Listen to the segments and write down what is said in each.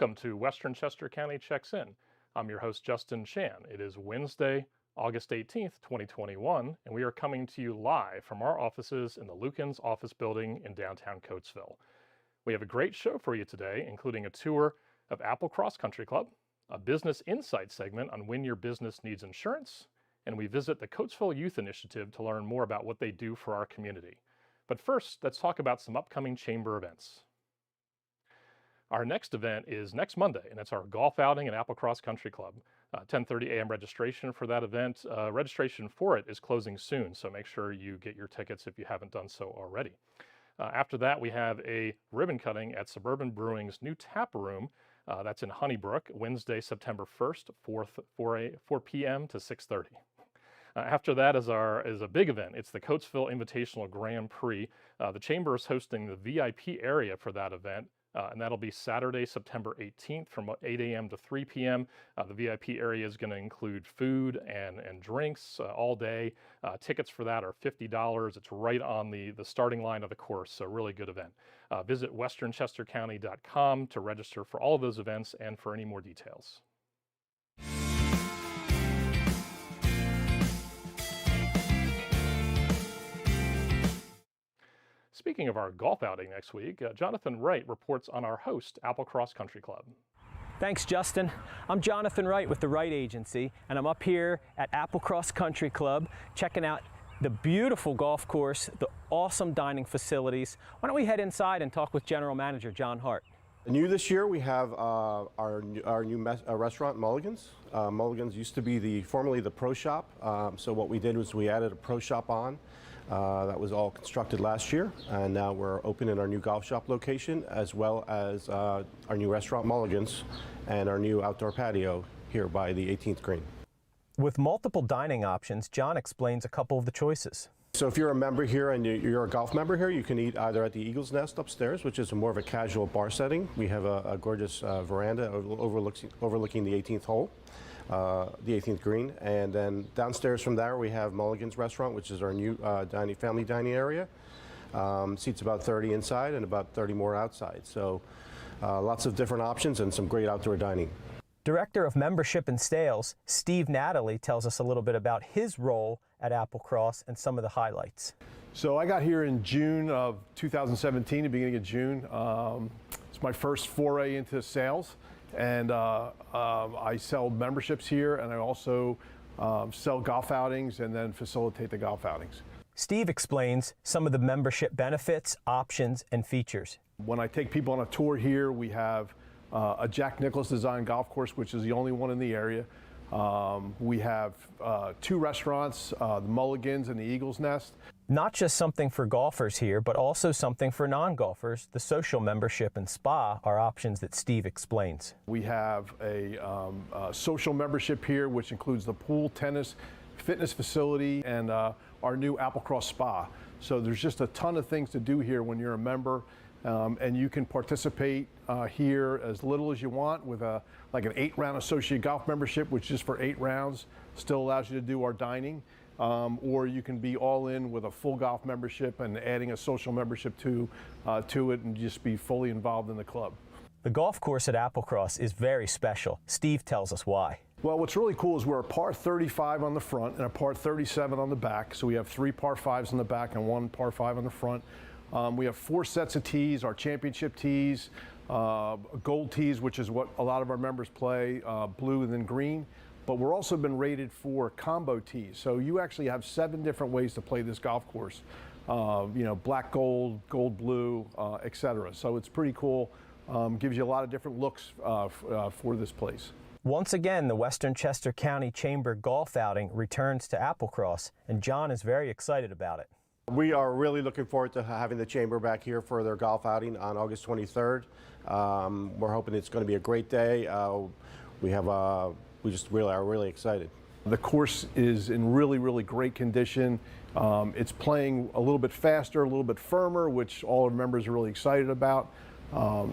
Welcome to Western Chester County Checks In. I'm your host, Justin Chan. It is Wednesday, August 18th, 2021, and we are coming to you live from our offices in the Lukens office building in downtown Coatesville. We have a great show for you today, including a tour of Applecross Country Club, a business insight segment on when your business needs insurance, and we visit the Coatesville Youth Initiative to learn more about what they do for our community. But first, let's talk about some upcoming chamber events. Our next event is next Monday, and it's our golf outing at Applecross Country Club. 10:30 a.m. registration for that event. Registration for it is closing soon, so make sure you get your tickets if you haven't done so already. After that, we have a ribbon cutting at Suburban Brewing's new tap room. That's in Honeybrook, Wednesday, September 1st, 4 p.m. to 6:30. After that is a big event. It's the Coatesville Invitational Grand Prix. The Chamber is hosting the VIP area for that event. And that'll be Saturday, September 18th from 8 a.m. to 3 p.m. The VIP area is going to include food and drinks all day. Tickets for that are $50. It's right on the starting line of the course, so really good event. Visit westernchestercounty.com to register for all of those events and for any more details. Speaking of our golf outing next week, Jonathan Wright reports on our host, Applecross Country Club. Thanks, Justin. I'm Jonathan Wright with the Wright Agency, and I'm up here at Applecross Country Club checking out the beautiful golf course, the awesome dining facilities. Why don't we head inside and talk with General Manager John Hart. New this year, we have our new restaurant, Mulligan's. Mulligan's used to be formerly the Pro Shop. So what we did was we added a Pro Shop on. That was all constructed last year, and now we're opening our new golf shop location, as well as our new restaurant, Mulligan's, and our new outdoor patio here by the 18th green. With multiple dining options, John explains a couple of the choices. So if you're a member here and you're a golf member here, you can eat either at the Eagle's Nest upstairs, which is more of a casual bar setting. We have a gorgeous veranda overlooking the 18th hole. The 18th green, and then downstairs from there we have Mulligan's Restaurant, which is our new family dining area. Seats about 30 inside and about 30 more outside. So lots of different options and some great outdoor dining. Director of Membership and Sales, Steve Natalie, tells us a little bit about his role at Applecross and some of the highlights. So I got here in June of 2017, the beginning of June. It's my first foray into sales. And I sell memberships here, and I also sell golf outings and then facilitate the golf outings. Steve explains some of the membership benefits, options, and features. When I take people on a tour here, we have a Jack Nicklaus designed golf course, which is the only one in the area. We have two restaurants, the Mulligan's and the Eagle's Nest. Not just something for golfers here, but also something for non-golfers. The social membership and spa are options that Steve explains. We have a social membership here, which includes the pool, tennis, fitness facility, and our new Applecross Spa. So there's just a ton of things to do here when you're a member, and you can participate here as little as you want with like an 8-round associate golf membership, which is for 8 rounds, still allows you to do our dining. Or you can be all in with a full golf membership and adding a social membership to it and just be fully involved in the club. The golf course at Applecross is very special. Steve tells us why. Well, what's really cool is we're a par 35 on the front and a par 37 on the back. So we have 3 par 5s on the back and 1 par 5 on the front. We have 4 sets of tees, our championship tees, gold tees, which is what a lot of our members play, blue and then green. But we're also been rated for combo tees. So you actually have 7 different ways to play this golf course. Black gold, gold blue, etc. So it's pretty cool. Gives you a lot of different looks for this place. Once again, the Western Chester County Chamber golf outing returns to Applecross, and John is very excited about it. We are really looking forward to having the Chamber back here for their golf outing on August 23rd. We're hoping it's going to be a great day. We just really are really excited. The course is in really, really great condition. It's playing a little bit faster, a little bit firmer, which all our members are really excited about.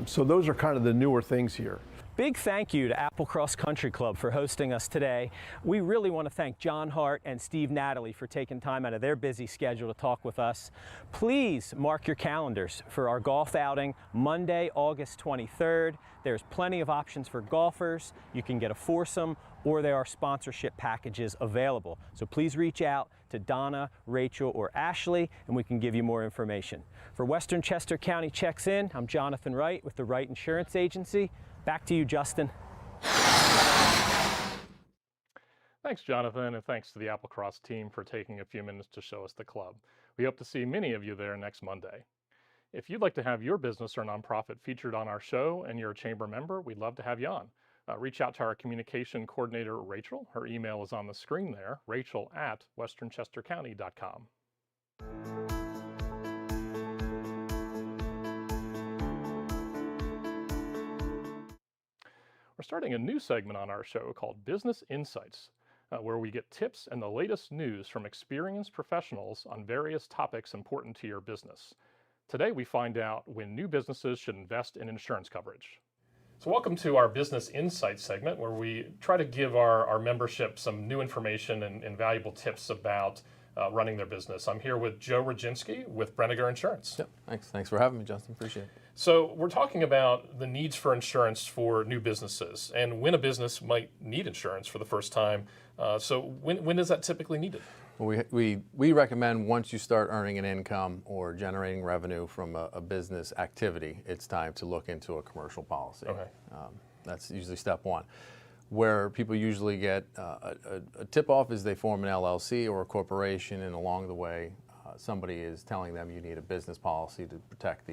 So those are kind of the newer things here. Big thank you to Applecross Country Club for hosting us today. We really want to thank John Hart and Steve Natalie for taking time out of their busy schedule to talk with us. Please mark your calendars for our golf outing Monday, August 23rd. There's plenty of options for golfers. You can get a foursome, or there are sponsorship packages available. So please reach out to Donna, Rachel, or Ashley, and we can give you more information. For Western Chester County Checks In, I'm Jonathan Wright with the Wright Insurance Agency. Back to you, Justin. Thanks, Jonathan, and thanks to the Applecross team for taking a few minutes to show us the club. We hope to see many of you there next Monday. If you'd like to have your business or nonprofit featured on our show and you're a chamber member, we'd love to have you on. Reach out to our communication coordinator, Rachel. Her email is on the screen there, rachel@westernchestercounty.com. We're starting a new segment on our show called Business Insights, where we get tips and the latest news from experienced professionals on various topics important to your business. Today we find out when new businesses should invest in insurance coverage. So welcome to our Business Insights segment, where we try to give our membership some new information and valuable tips about running their business. I'm here with Joe Roginski with Brenniger Insurance. Yep, thanks for having me, Justin. Appreciate it. So we're talking about the needs for insurance for new businesses and when a business might need insurance for the first time. So when is that typically needed? Well, we recommend once you start earning an income or generating revenue from a business activity, it's time to look into a commercial policy. Okay. That's usually step one. Where people usually get a tip-off is they form an LLC or a corporation, and along the way, somebody is telling them you need a business policy to protect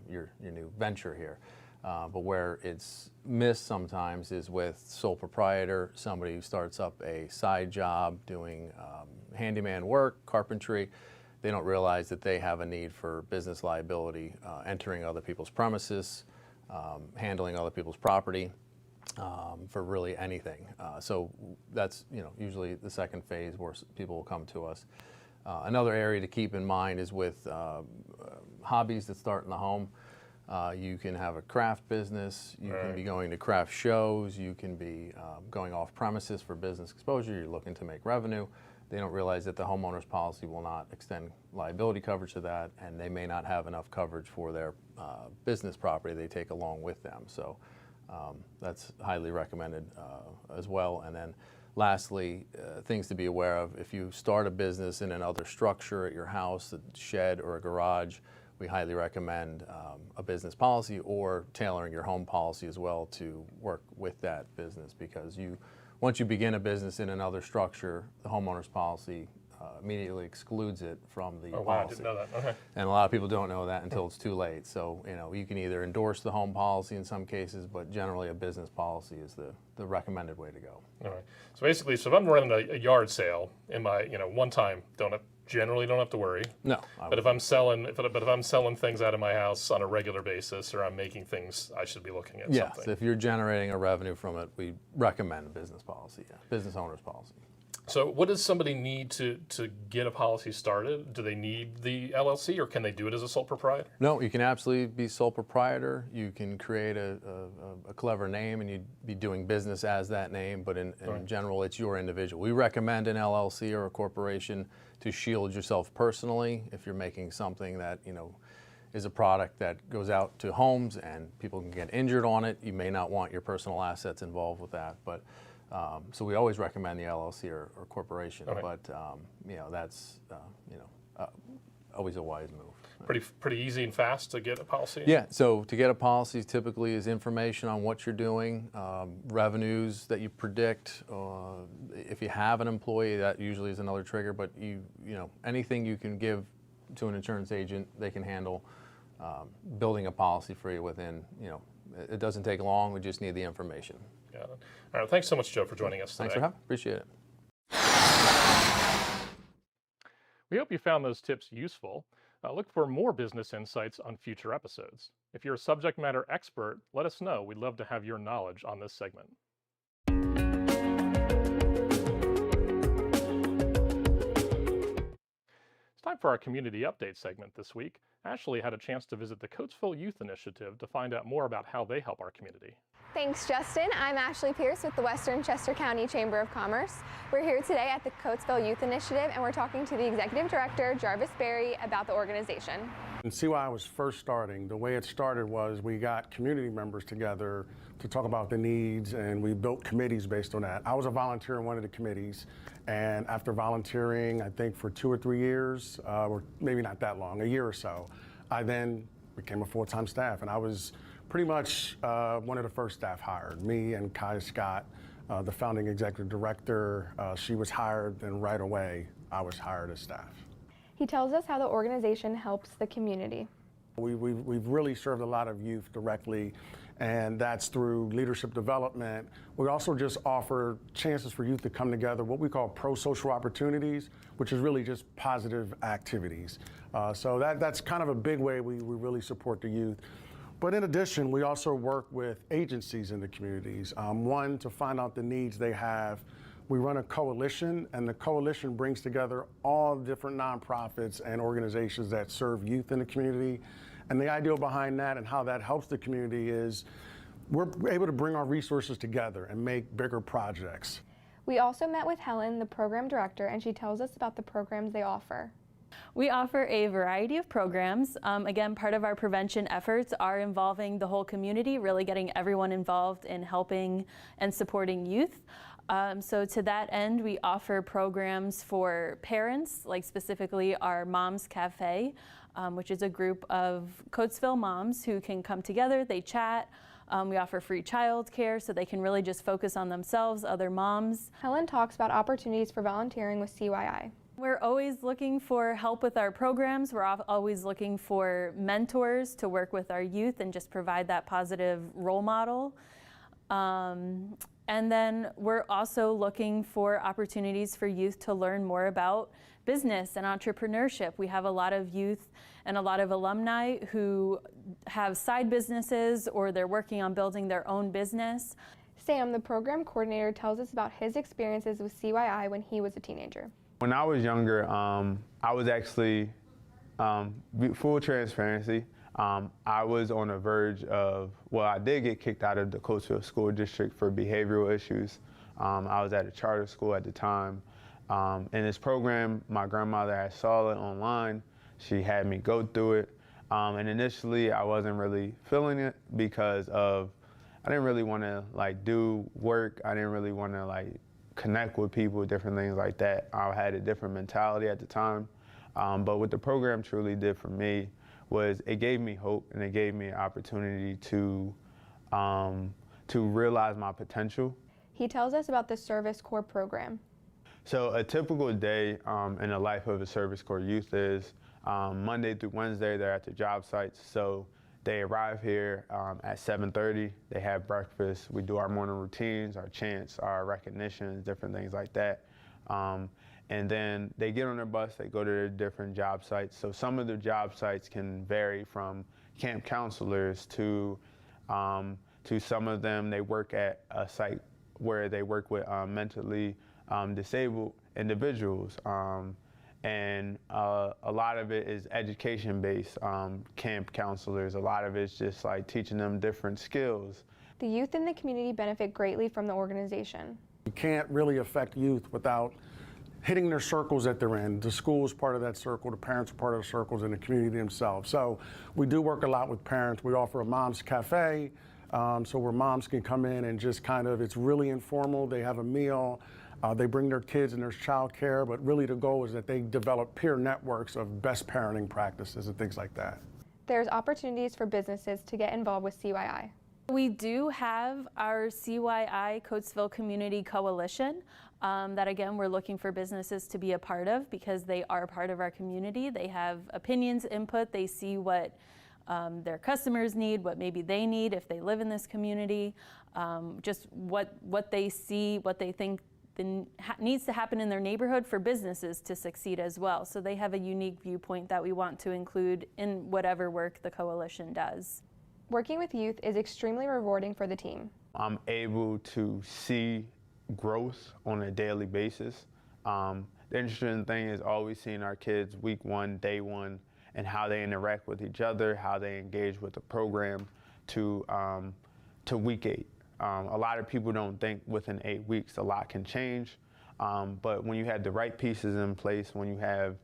your new venture here. But where it's missed sometimes is with sole proprietor, somebody who starts up a side job doing handyman work, carpentry. They don't realize that they have a need for business liability, entering other people's premises, handling other people's property. For really anything. So that's usually the second phase where people will come to us. Another area to keep in mind is with hobbies that start in the home. You can have a craft business, you can be going to craft shows, you can be going off premises for business exposure, you're looking to make revenue. They don't realize that the homeowner's policy will not extend liability coverage to that, and they may not have enough coverage for their business property they take along with them. So that's highly recommended as well. And then lastly, things to be aware of: if you start a business in another structure at your house, a shed or a garage, we highly recommend a business policy or tailoring your home policy as well to work with that business, because once you begin a business in another structure, the homeowner's policy immediately excludes it from the policy. I didn't know that. Okay. And a lot of people don't know that until it's too late. So you can either endorse the home policy in some cases, but generally a business policy is the recommended way to go. All right. So basically, if I'm running a yard sale in my one time, generally don't have to worry. No. But if I'm selling things out of my house on a regular basis, or I'm making things, I should be looking at yes, something. If you're generating a revenue from it, we recommend a business policy, business owner's policy. So what does somebody need to get a policy started? Do they need the LLC, or can they do it as a sole proprietor? No, you can absolutely be sole proprietor. You can create a clever name and you'd be doing business as that name, but in general, it's your individual. We recommend an LLC or a corporation to shield yourself personally. If you're making something that, is a product that goes out to homes and people can get injured on it, you may not want your personal assets involved with that. But so we always recommend the LLC or corporation, but that's always a wise move. Pretty easy and fast to get a policy? Yeah, so to get a policy typically is information on what you're doing, revenues that you predict. If you have an employee, that usually is another trigger, but anything you can give to an insurance agent, they can handle building a policy for you within, it doesn't take long, we just need the information. Got it. All right, thanks so much, Joe, for joining us today. Thanks for having me. Appreciate it. We hope you found those tips useful. Look for more business insights on future episodes. If you're a subject matter expert, let us know. We'd love to have your knowledge on this segment. It's time for our community update segment this week. Ashley had a chance to visit the Coatesville Youth Initiative to find out more about how they help our community. Thanks, Justin. I'm Ashley Pierce with the Western Chester County Chamber of Commerce. We're here today at the Coatesville Youth Initiative, and we're talking to the Executive Director, Jarvis Berry, about the organization. When CYI was first starting, the way it started was we got community members together to talk about the needs, and we built committees based on that. I was a volunteer in one of the committees, and after volunteering, I think for 2 or 3 years, or maybe not that long, a year or so, I then became a full-time staff, and I was pretty much one of the first staff hired. Me and Kaya Scott, the founding executive director, she was hired, and right away, I was hired as staff. He tells us how the organization helps the community. We've really served a lot of youth directly, and that's through leadership development. We also just offer chances for youth to come together, what we call pro-social opportunities, which is really just positive activities. So that's kind of a big way we really support the youth. But in addition, we also work with agencies in the communities. One, to find out the needs they have. We run a coalition, and the coalition brings together all different nonprofits and organizations that serve youth in the community. And the idea behind that and how that helps the community is we're able to bring our resources together and make bigger projects. We also met with Helen, the program director, and she tells us about the programs they offer. We offer a variety of programs. Again, part of our prevention efforts are involving the whole community, really getting everyone involved in helping and supporting youth. So to that end, we offer programs for parents, like specifically our Moms Cafe, which is a group of Coatesville moms who can come together, they chat. We offer free childcare so they can really just focus on themselves, other moms. Helen talks about opportunities for volunteering with CYI. We're always looking for help with our programs. We're always looking for mentors to work with our youth and just provide that positive role model. And then we're also looking for opportunities for youth to learn more about business and entrepreneurship. We have a lot of youth and a lot of alumni who have side businesses or they're working on building their own business. Sam, the program coordinator, tells us about his experiences with CYI when he was a teenager. When I was younger, I was actually, full transparency, I was on the verge of, well, I did get kicked out of the Coatesville School District for behavioral issues. I was at a charter school at the time. In this program, my grandmother had saw it online. She had me go through it. And initially, I wasn't really feeling it because I didn't really want to do work. I didn't really want to connect with people, different things like that. I had a different mentality at the time. But what the program truly did for me was it gave me hope and it gave me an opportunity to realize my potential. He tells us about the Service Corps program. So a typical day in the life of a Service Corps youth is Monday through Wednesday, they're at the job sites. So they arrive here at 7:30, they have breakfast, we do our morning routines, our chants, our recognitions, different things like that. And then they get on their bus, they go to their different job sites. So some of the job sites can vary from camp counselors to some of them, they work at a site where they work with mentally disabled individuals. And a lot of it is education-based, camp counselors. A lot of it's just teaching them different skills. The youth in the community benefit greatly from the organization. You can't really affect youth without hitting their circles that they're in. The school is part of that circle, the parents are part of the circles, and the community themselves. So we do work a lot with parents. We offer a Moms Cafe, so where moms can come in and just it's really informal. They have a meal. They bring their kids and there's childcare, but really the goal is that they develop peer networks of best parenting practices and things like that. There's opportunities for businesses to get involved with CYI. We do have our CYI Coatesville Community Coalition that, again, we're looking for businesses to be a part of because they are part of our community. They have opinions, input, they see what their customers need, what maybe they need if they live in this community, just what they see, what they think needs to happen in their neighborhood for businesses to succeed as well. So they have a unique viewpoint that we want to include in whatever work the coalition does. Working with youth is extremely rewarding for the team. I'm able to see growth on a daily basis. The interesting thing is always seeing our kids week one, day one, and how they interact with each other, how they engage with the program to week 8. A lot of people don't think within 8 weeks a lot can change, but when you have the right pieces in place, when you have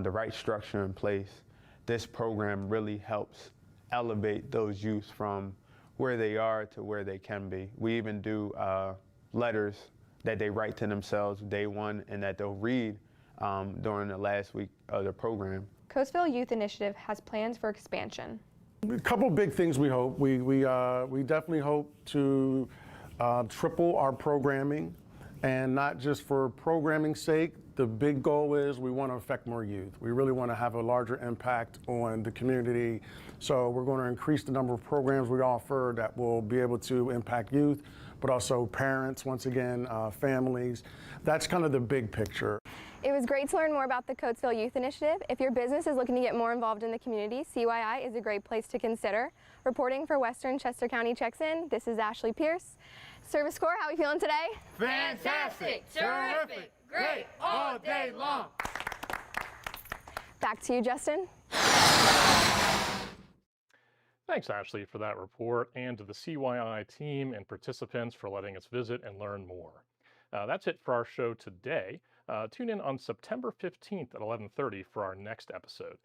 the right structure in place, this program really helps elevate those youth from where they are to where they can be. We even do letters that they write to themselves day one and that they'll read during the last week of the program. Coatesville Youth Initiative has plans for expansion. A couple big things we hope. We definitely hope to triple our programming, and not just for programming's sake. The big goal is we want to affect more youth. We really want to have a larger impact on the community. So we're going to increase the number of programs we offer that will be able to impact youth, but also parents, once again, families. That's kind of the big picture. It was great to learn more about the Coatesville Youth Initiative. If your business is looking to get more involved in the community, CYI is a great place to consider. Reporting for Western Chester County Checks In, this is Ashley Pierce. Service Corps, how are we feeling today? Fantastic, terrific, great, all day long. Back to you, Justin. Thanks, Ashley, for that report, and to the CYI team and participants for letting us visit and learn more. That's it for our show today. Tune in on September 15th at 11:30 for our next episode.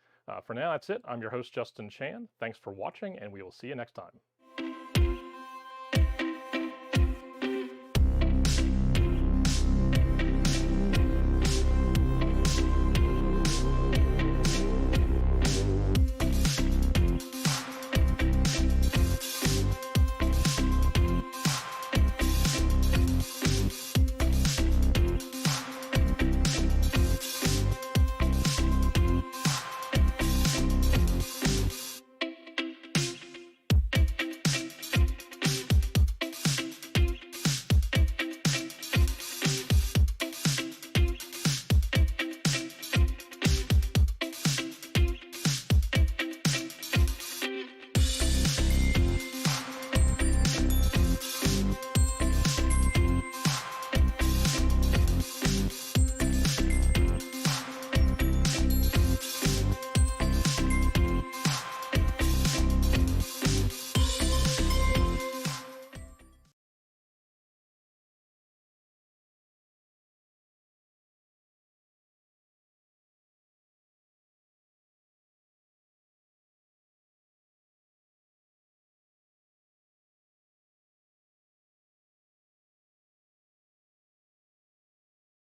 For now, that's it. I'm your host, Justin Chan. Thanks for watching, and we will see you next time.